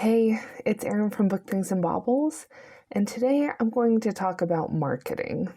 Hey, it's Erin from Book Things and Baubles, and today I'm going to talk about marketing.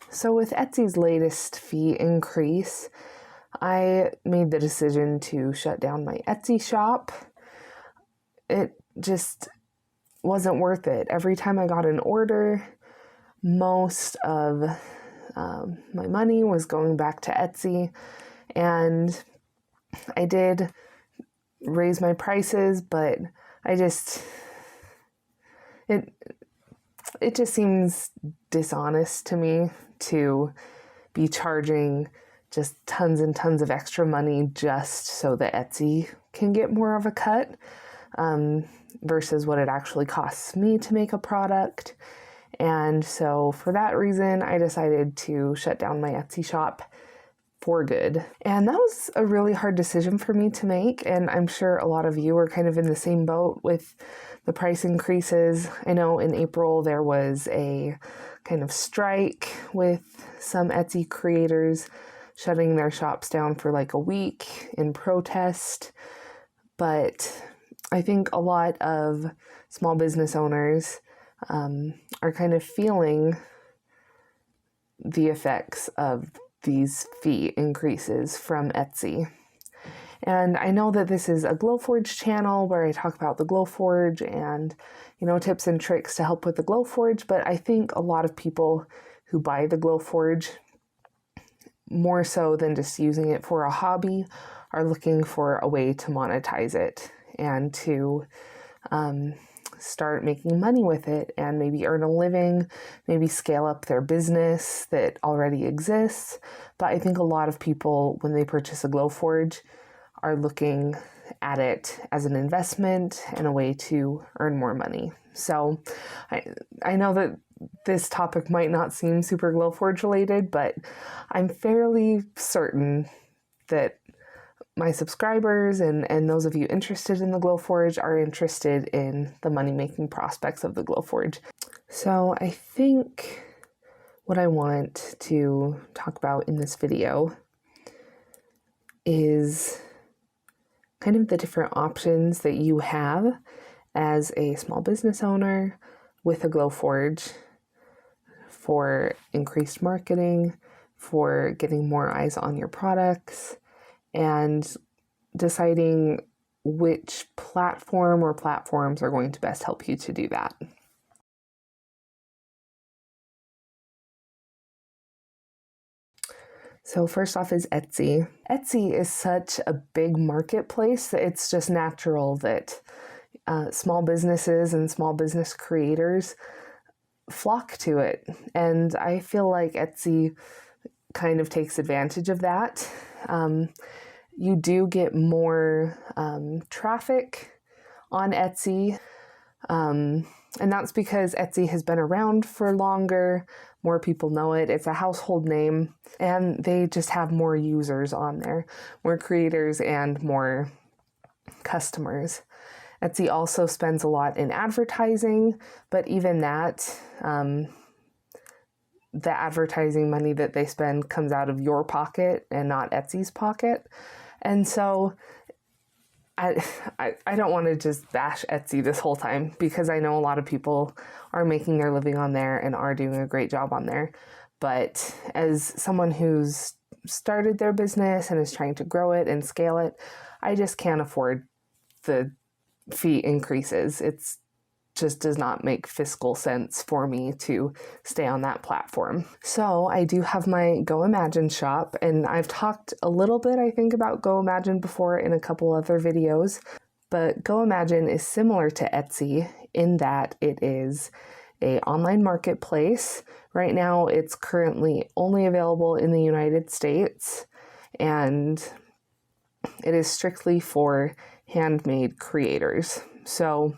So with Etsy's latest fee increase, I made the decision to shut down my Etsy shop. It just wasn't worth it. Every time I got an order, most of my money was going back to Etsy, and I did raise my prices, but it just seems dishonest to me to be charging just tons and tons of extra money just so that Etsy can get more of a cut, versus what it actually costs me to make a product. And so for that reason, I decided to shut down my Etsy shop for good. And that was a really hard decision for me to make. And I'm sure a lot of you are kind of in the same boat with the price increases. I know in April there was a kind of strike with some Etsy creators shutting their shops down for like a week in protest. But I think a lot of small business owners are kind of feeling the effects of these fee increases from Etsy. And I know that this is a Glowforge channel where I talk about the Glowforge and, tips and tricks to help with the Glowforge, but I think a lot of people who buy the Glowforge, more so than just using it for a hobby, are looking for a way to monetize it and to start making money with it and maybe earn a living, maybe scale up their business that already exists. But I think a lot of people, when they purchase a Glowforge, are looking at it as an investment and a way to earn more money. So I know that this topic might not seem super Glowforge related, but I'm fairly certain that my subscribers and those of you interested in the Glowforge are interested in the money-making prospects of the Glowforge. So I think what I want to talk about in this video is kind of the different options that you have as a small business owner with a Glowforge for increased marketing, for getting more eyes on your products, and deciding which platform or platforms are going to best help you to do that. So first off is Etsy. Etsy is such a big marketplace that it's just natural that small businesses and small business creators flock to it. And I feel like Etsy kind of takes advantage of that. You do get more traffic on Etsy, and that's because Etsy has been around for longer. More people know it. It's a household name, and they just have more users on there, more creators and more customers. Etsy also spends a lot in advertising, but even that, the advertising money that they spend comes out of your pocket and not Etsy's pocket. And so I don't want to just bash Etsy this whole time, because I know a lot of people are making their living on there and are doing a great job on there. But as someone who's started their business and is trying to grow it and scale it, I just can't afford the fee increases. It's just does not make fiscal sense for me to stay on that platform. So I do have my goimagine shop, and I've talked a little bit, I think, about goimagine before in a couple other videos, but goimagine is similar to Etsy in that it is an online marketplace. Right now, it's currently only available in the United States, and it is strictly for handmade creators. So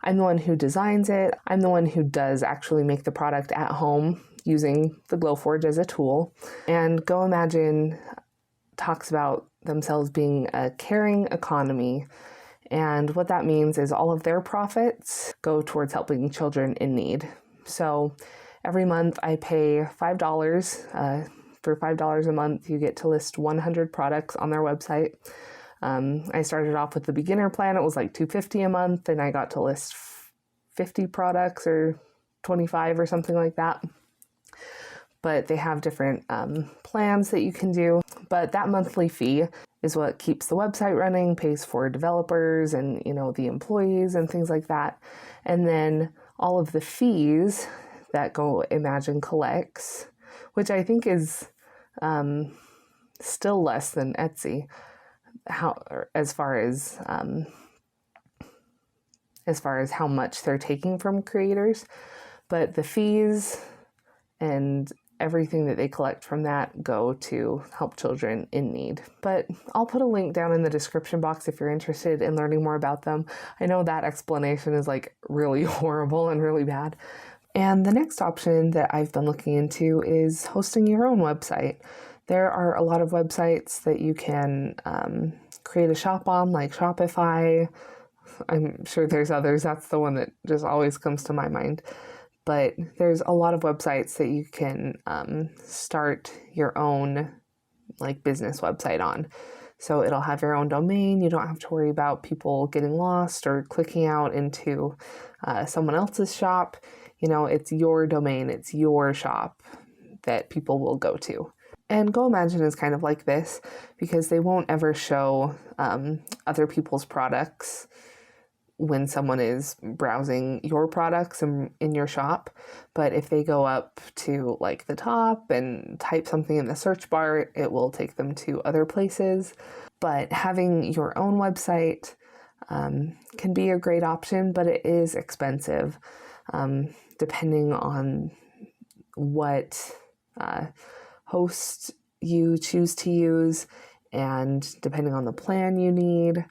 I'm the one who designs it. I'm the one who does actually make the product at home using the Glowforge as a tool. And goimagine talks about themselves being a caring economy. And what that means is all of their profits go towards helping children in need. So every month I pay $5 For $5 a month, you get to list 100 products on their website. I started off with the beginner plan. It was like $250 a month, and I got to list 50 products or 25 or something like that. But they have different plans that you can do. But that monthly fee is what keeps the website running, pays for developers and, the employees and things like that. And then all of the fees that goimagine collects, which I think is still less than Etsy, as far as how much they're taking from creators. But the fees and everything that they collect from that go to help children in need. But I'll put a link down in the description box if you're interested in learning more about them. I know that explanation is like really horrible and really bad. And the next option that I've been looking into is hosting your own website. There are a lot of websites that you can create a shop on, like Shopify. I'm sure there's others. That's the one that just always comes to my mind. But there's a lot of websites that you can start your own business website on. So it'll have your own domain. You don't have to worry about people getting lost or clicking out into someone else's shop. It's your domain. It's your shop that people will go to. And goimagine is kind of like this because they won't ever show other people's products when someone is browsing your products in your shop. But if they go up to the top and type something in the search bar, it will take them to other places. But having your own website can be a great option, but it is expensive depending on what host you choose to use and depending on the plan you need.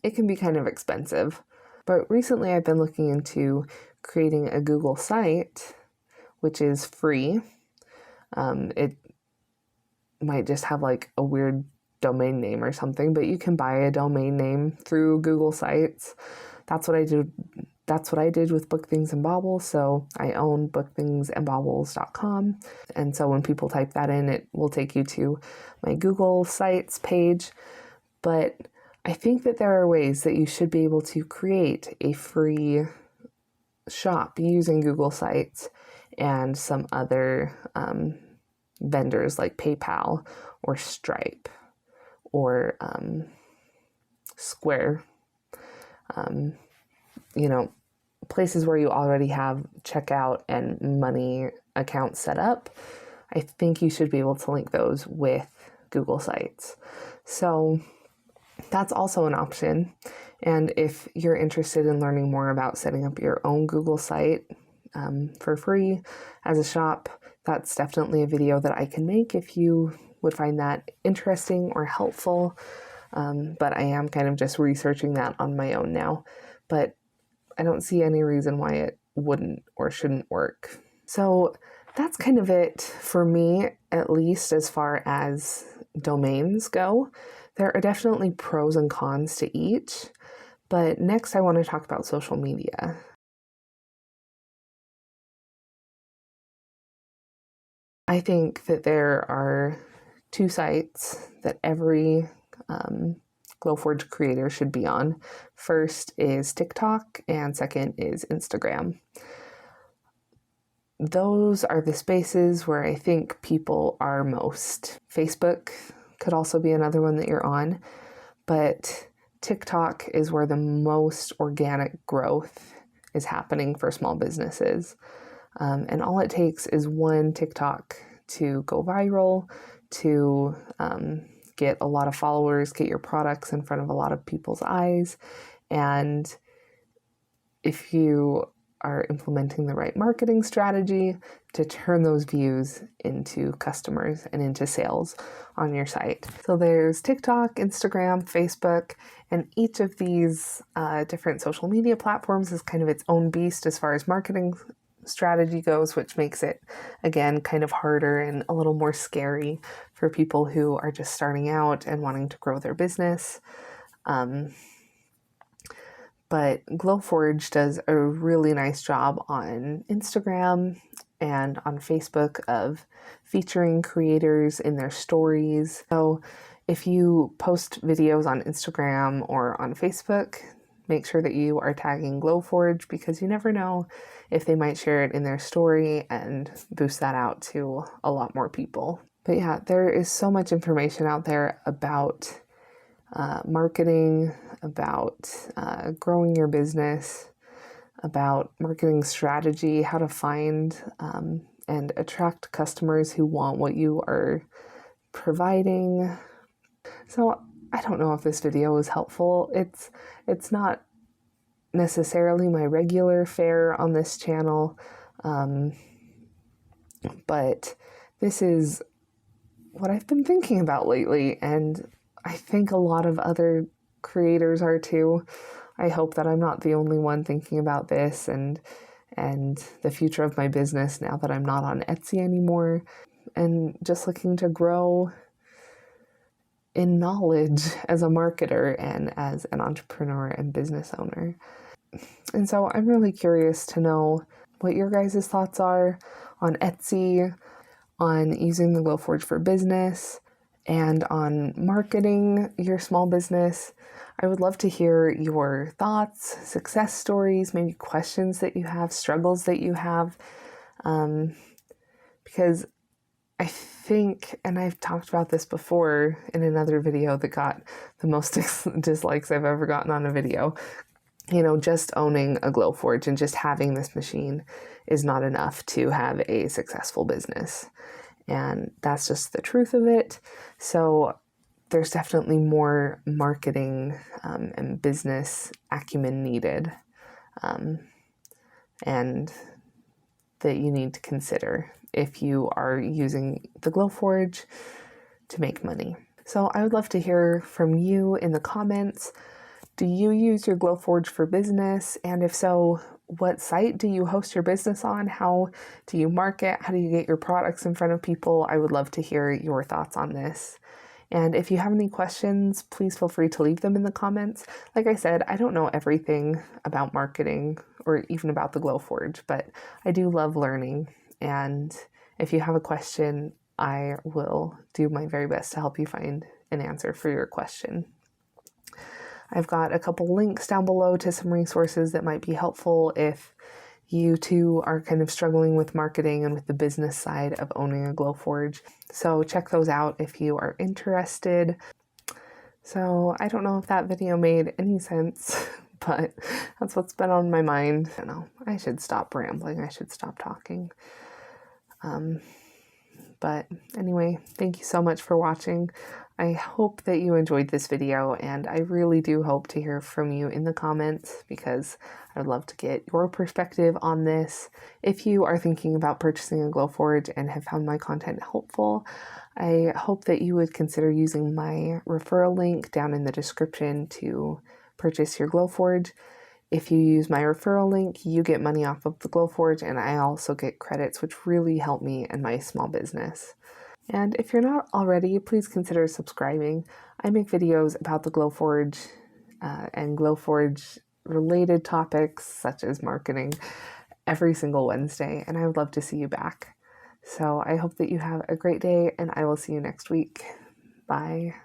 It can be kind of expensive. But recently I've been looking into creating a Google site, which is free. It might just have a weird domain name or something, but you can buy a domain name through Google Sites. That's what I did. That's what I did with Book Things and Baubles. So I own bookthingsandbaubles.com. And so when people type that in, it will take you to my Google Sites page. But I think that there are ways that you should be able to create a free shop using Google Sites and some other vendors like PayPal or Stripe or Square. Places where you already have checkout and money accounts set up. I think you should be able to link those with Google Sites. So that's also an option. And if you're interested in learning more about setting up your own Google site for free as a shop, that's definitely a video that I can make if you would find that interesting or helpful. But I am kind of just researching that on my own now. But I don't see any reason why it wouldn't or shouldn't work. So that's kind of it for me, at least as far as domains go. There are definitely pros and cons to each, but next I want to talk about social media. I think that there are two sites that every Glowforge creator should be on. First is TikTok, and second is Instagram. Those are the spaces where I think people are most. Facebook could also be another one that you're on, but TikTok is where the most organic growth is happening for small businesses. And all it takes is one TikTok to go viral, to get a lot of followers, get your products in front of a lot of people's eyes. And if you are implementing the right marketing strategy to turn those views into customers and into sales on your site. So there's TikTok, Instagram, Facebook, and each of these different social media platforms is kind of its own beast as far as marketing strategy goes, which makes it, again, kind of harder and a little more scary for people who are just starting out and wanting to grow their business. But Glowforge does a really nice job on Instagram and on Facebook of featuring creators in their stories. So if you post videos on Instagram or on Facebook, make sure that you are tagging Glowforge, because you never know if they might share it in their story and boost that out to a lot more people. But yeah, there is so much information out there about marketing, about growing your business, about marketing strategy, how to find and attract customers who want what you are providing. So I don't know if this video was helpful. It's not necessarily my regular fare on this channel, but this is what I've been thinking about lately, and I think a lot of other creators are too. I hope that I'm not the only one thinking about this and the future of my business now that I'm not on Etsy anymore, and just looking to grow in knowledge as a marketer and as an entrepreneur and business owner. And so I'm really curious to know what your guys' thoughts are on Etsy, on using the Glowforge for business, and on marketing your small business. I would love to hear your thoughts, success stories, maybe questions that you have, struggles that you have, because I think, and I've talked about this before in another video that got the most dislikes I've ever gotten on a video, just owning a Glowforge and just having this machine is not enough to have a successful business. And that's just the truth of it. So there's definitely more marketing and business acumen needed, and that you need to consider if you are using the Glowforge to make money. So I would love to hear from you in the comments. Do you use your Glowforge for business? And if so, what site do you host your business on? How do you market? How do you get your products in front of people? I would love to hear your thoughts on this. And if you have any questions, please feel free to leave them in the comments. Like I said, I don't know everything about marketing or even about the Glowforge, but I do love learning. And if you have a question, I will do my very best to help you find an answer for your question. I've got a couple links down below to some resources that might be helpful if you too are kind of struggling with marketing and with the business side of owning a Glowforge. So check those out if you are interested. So I don't know if that video made any sense, but that's what's been on my mind. I don't know, I should stop rambling. I should stop talking. But anyway, thank you so much for watching. I hope that you enjoyed this video, and I really do hope to hear from you in the comments, because I would love to get your perspective on this. If you are thinking about purchasing a Glowforge and have found my content helpful, I hope that you would consider using my referral link down in the description to purchase your Glowforge. If you use my referral link, you get money off of the Glowforge, and I also get credits, which really help me and my small business. And if you're not already, please consider subscribing. I make videos about the Glowforge and Glowforge related topics such as marketing every single Wednesday, and I would love to see you back. So I hope that you have a great day, and I will see you next week. Bye.